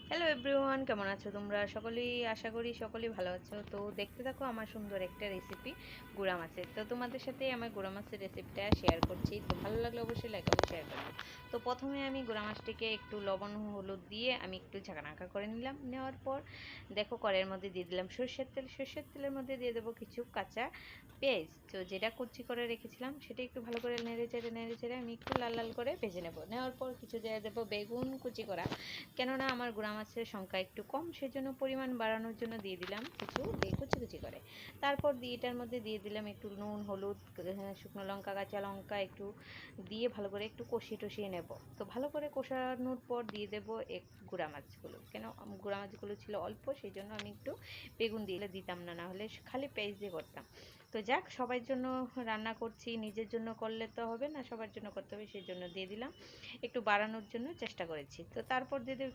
Hello everyone, কেমন আছো তোমরা সকলেই? আশা করি সকলেই ভালো আছো। তো দেখতে থাকো আমার সুন্দর একটা রেসিপি গুঁড়া মাছের। তো তোমাদের সাথে আমার গুঁড়া মাছের রেসিপিটা শেয়ার করছি। তো ভালো লাগলে অবশ্যই লাইক এবং শেয়ার করো। তো প্রথমে আমি গুঁড়া মাছটিকে একটু লবণ হলুদ দিয়ে আমি একটু ঝাঁকানাকা করে নিলাম। নেওয়ার পর দেখো কড়াইয়ের মধ্যে দিয়ে দিলাম সর্ষের তেল। সর্ষের তেলের মধ্যে দিয়ে দেবো কিছু কাঁচা পেঁয়াজ। তো যেটা কুচি করে রেখেছিলাম সেটা একটু ভালো করে নেড়ে চেড়ে আমি একটু লাল লাল করে ভেজে নেব। নেওয়ার পর কিছু দিয়ে দেবো বেগুন কুচি করা। কেননা আমার গুঁড়া মাছের সংখ্যা একটু কম, সেজন্য পরিমাণ বাড়ানোর জন্য দিয়ে দিলাম কিছু কুচি কুচি করে। তারপর এটার মধ্যে দিয়ে দিলাম একটু নুন হলুদ, শুকনো লঙ্কা কাঁচা লঙ্কা একটু দিয়ে ভালো করে একটু কষিয়ে টষিয়ে নেব। তো ভালো করে কষানোর পর দিয়ে দেবো গুঁড়া মাছগুলো। কেন গুঁড়া মাছগুলো ছিল অল্প, সেই জন্য আমি একটু বেগুন দিয়ে দিতাম না, না হলে খালি পেঁয়াজ দিয়ে করতাম। তো যাক, সবার জন্য রান্না করছি, নিজের জন্য করলে তো হবে না, সবার জন্য করতে হবে, সেই জন্য দিয়ে দিলাম। একটু বাড়ানোর জন্য চেষ্টা করেছি। তো তারপর দিয়ে দেব